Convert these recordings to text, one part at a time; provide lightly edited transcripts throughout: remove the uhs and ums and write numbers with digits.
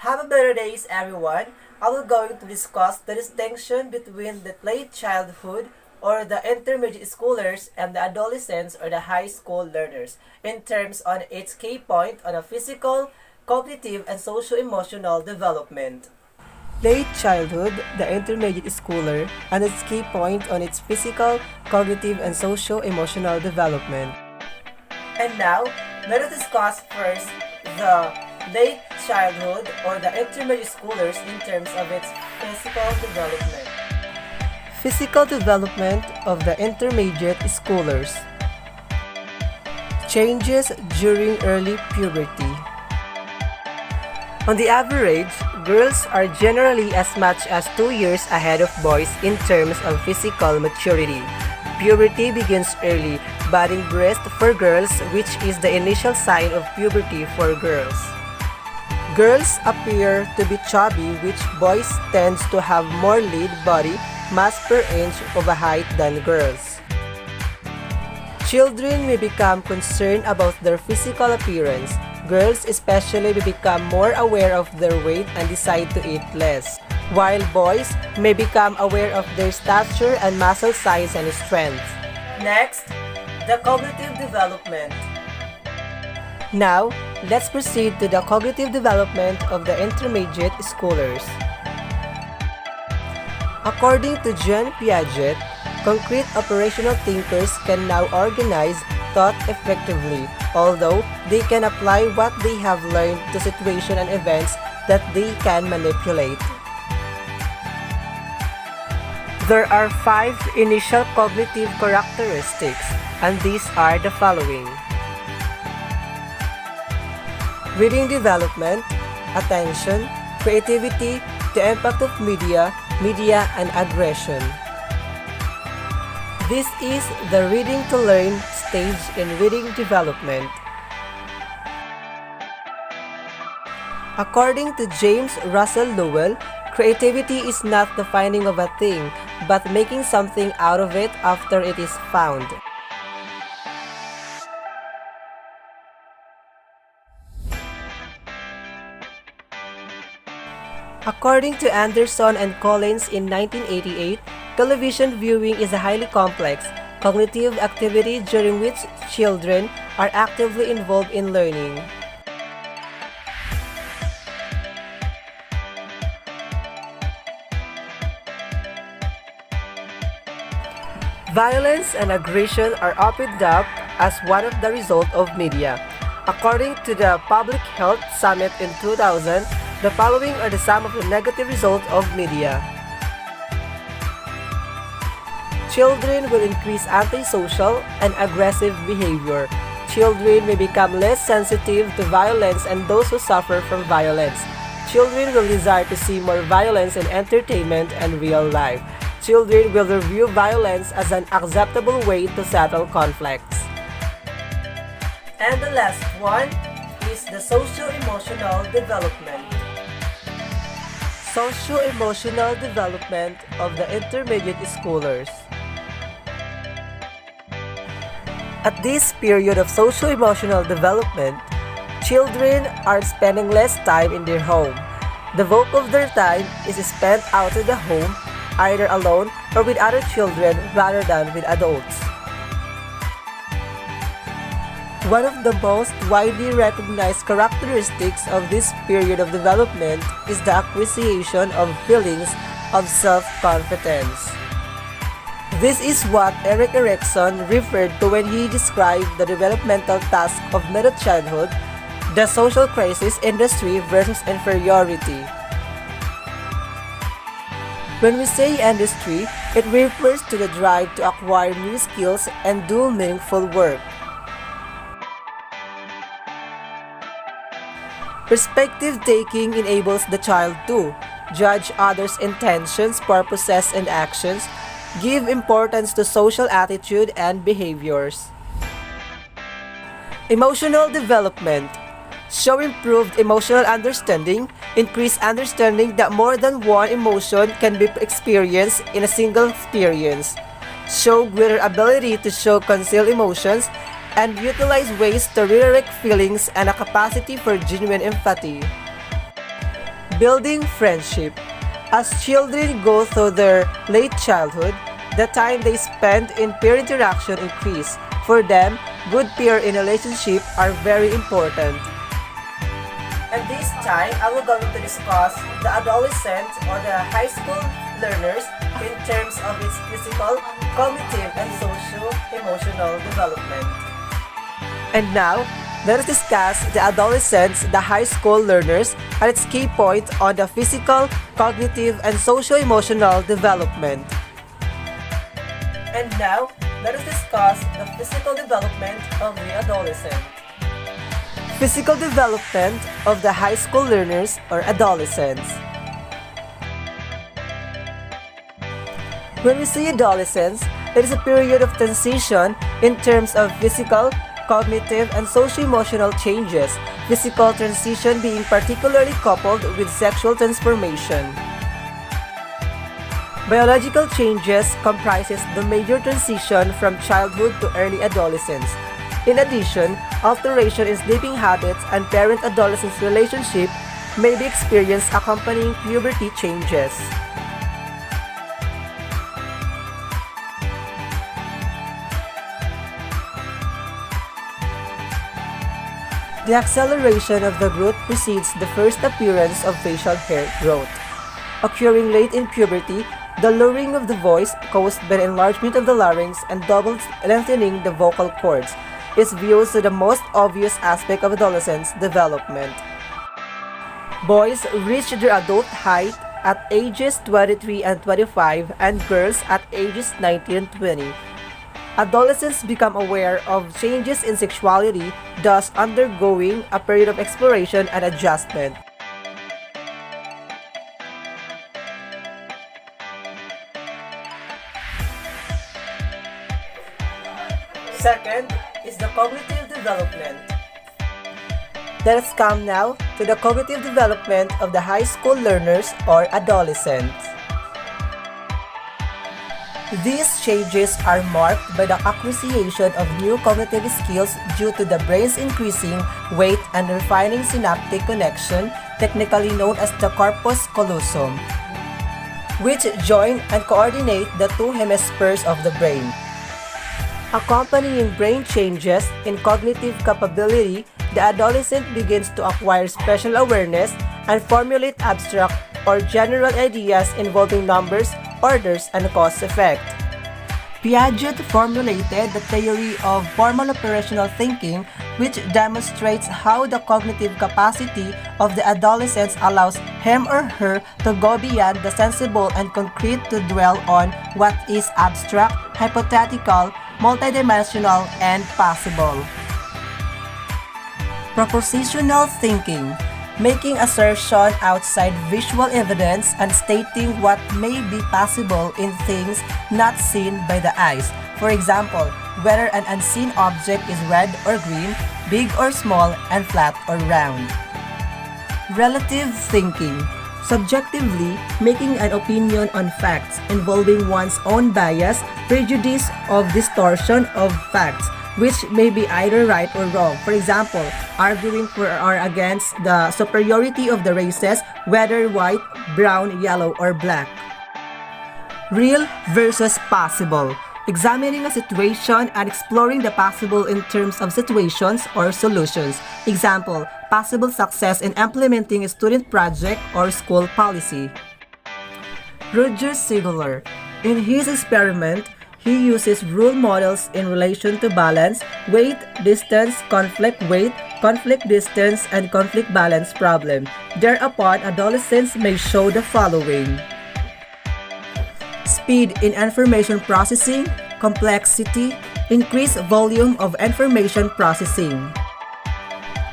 Have a better days, everyone. I will going to discuss the distinction between the late childhood or the intermediate schoolers and the adolescents or the high school learners in terms on its key point on a physical, cognitive, and socio-emotional development. Late childhood, the intermediate schooler, and its key point on its physical, cognitive, and socio-emotional development. And now, let us discuss first the late childhood or the intermediate schoolers in terms of its physical development. Physical development of the intermediate schoolers. Changes during early puberty. On the average, girls are generally as much as 2 years ahead of boys in terms of physical maturity. Puberty begins early, budding breast for girls, which is the initial sign of puberty for girls. Girls appear to be chubby, which boys tend to have more lean body mass per inch of a height than girls. Children may become concerned about their physical appearance. Girls especially may become more aware of their weight and decide to eat less, while boys may become aware of their stature and muscle size and strength. Next, the cognitive development. Now, let's proceed to the cognitive development of the intermediate schoolers. According to Jean Piaget, concrete operational thinkers can now organize thought effectively, although they can apply what they have learned to situations and events that they can manipulate. There are 5 initial cognitive characteristics, and these are the following. Reading development, attention, creativity, the impact of media, and aggression. This is the reading to learn stage in reading development. According to James Russell Lowell, creativity is not the finding of a thing, but making something out of it after it is found. According to Anderson and Collins in 1988, television viewing is a highly complex, cognitive activity during which children are actively involved in learning. Violence and aggression are opened up as one of the result of media. According to the Public Health Summit in 2000, the following are the sum of the negative results of media. Children will increase antisocial and aggressive behavior. Children may become less sensitive to violence and those who suffer from violence. Children will desire to see more violence in entertainment and real life. Children will review violence as an acceptable way to settle conflicts. And the last one is the socio-emotional development. Socio-emotional development of the intermediate schoolers. At this period of socio-emotional development, children are spending less time in their home. The bulk of their time is spent out of the home, either alone or with other children rather than with adults. One of the most widely recognized characteristics of this period of development is the acquisition of feelings of self-confidence. This is what Erik Erikson referred to when he described the developmental task of middle childhood, the social crisis industry versus inferiority. When we say industry, it refers to the drive to acquire new skills and do meaningful work. Perspective taking enables the child to judge others' intentions, purposes, and actions, give importance to social attitude and behaviors. Emotional development. Show improved emotional understanding, increased understanding that more than one emotion can be experienced in a single experience. Show greater ability to show concealed emotions and utilize ways to redirect feelings and a capacity for genuine empathy. Building friendship. As children go through their late childhood, the time they spend in peer interaction increase. For them, good peer in relationship are very important. At this time, I will going to discuss the adolescent or the high school learners in terms of its physical, cognitive, and social-emotional development. And now, let us discuss the adolescents, the high school learners, and its key point on the physical, cognitive, and social-emotional development. And now, let us discuss the physical development of the adolescent. Physical development of the high school learners or adolescents. When we say adolescence, it is a period of transition in terms of physical, cognitive, and socio-emotional changes, physical transition being particularly coupled with sexual transformation. Biological changes comprises the major transition from childhood to early adolescence. In addition, alteration in sleeping habits and parent-adolescent relationship may be experienced accompanying puberty changes. The acceleration of the growth precedes the first appearance of facial hair growth. Occurring late in puberty, the lowering of the voice caused by the enlargement of the larynx and double lengthening the vocal cords is viewed as the most obvious aspect of adolescence development. Boys reach their adult height at ages 23 and 25 and girls at ages 19 and 20. Adolescents become aware of changes in sexuality, thus undergoing a period of exploration and adjustment. Second is the cognitive development. Let us come now to the cognitive development of the high school learners or adolescents. These changes are marked by the acquisition of new cognitive skills due to the brain's increasing weight and refining synaptic connection, technically known as the corpus callosum, which join and coordinate the two hemispheres of the brain. Accompanying brain changes in cognitive capability, the adolescent begins to acquire special awareness and formulate abstract or general ideas involving numbers, orders, and cause-effect. Piaget formulated the theory of formal operational thinking, which demonstrates how the cognitive capacity of the adolescent allows him or her to go beyond the sensible and concrete to dwell on what is abstract, hypothetical, multidimensional, and possible. Propositional thinking, making assertion outside visual evidence and stating what may be possible in things not seen by the eyes. For example, whether an unseen object is red or green, big or small, and flat or round. Relative thinking, subjectively making an opinion on facts involving one's own bias, prejudice, or distortion of facts, which may be either right or wrong. For example, arguing for or against the superiority of the races, whether white, brown, yellow, or black. Real versus possible, examining a situation and exploring the possible in terms of situations or solutions. Example, possible success in implementing a student project or school policy. Roger Sigler, in his experiment, he uses rule models in relation to balance, weight, distance, conflict weight, conflict distance, and conflict balance problem. Thereupon, adolescents may show the following: speed in information processing, complexity, increased volume of information processing.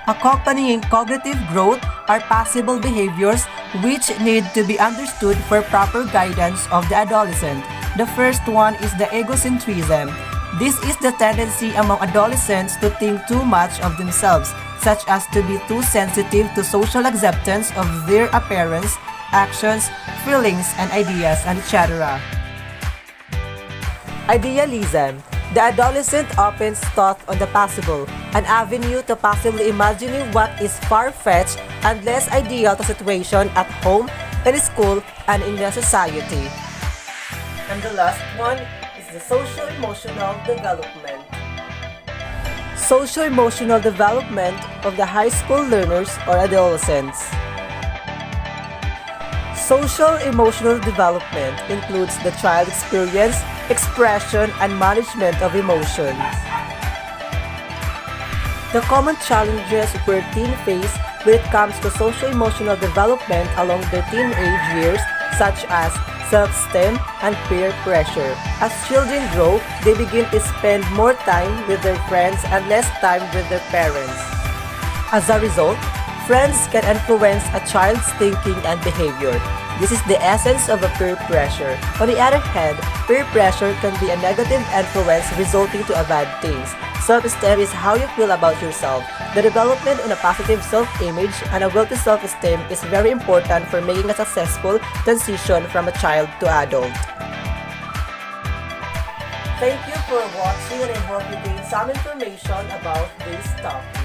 Accompanying cognitive growth are possible behaviors which need to be understood for proper guidance of the adolescent. The first one is the egocentrism. This is the tendency among adolescents to think too much of themselves, such as to be too sensitive to social acceptance of their appearance, actions, feelings, and ideas, and etc. Idealism. The adolescent opens thought on the possible, an avenue to passively imagining what is far-fetched and less ideal to situation at home, in school, and in the society. And the last one is the social-emotional development. Social-emotional development of the high school learners or adolescents. Social-emotional development includes the child experience, expression, and management of emotions. The common challenges where teens face when it comes to social-emotional development along their teenage years, such as self-esteem and peer pressure. As children grow, they begin to spend more time with their friends and less time with their parents. As a result, friends can influence a child's thinking and behavior. This is the essence of a peer pressure. On the other hand, peer pressure can be a negative influence resulting to a bad things. Self-esteem is how you feel about yourself. The development of a positive self-image and a wealthy self-esteem is very important for making a successful transition from a child to adult. Thank you for watching, and I hope you gained some information about this topic.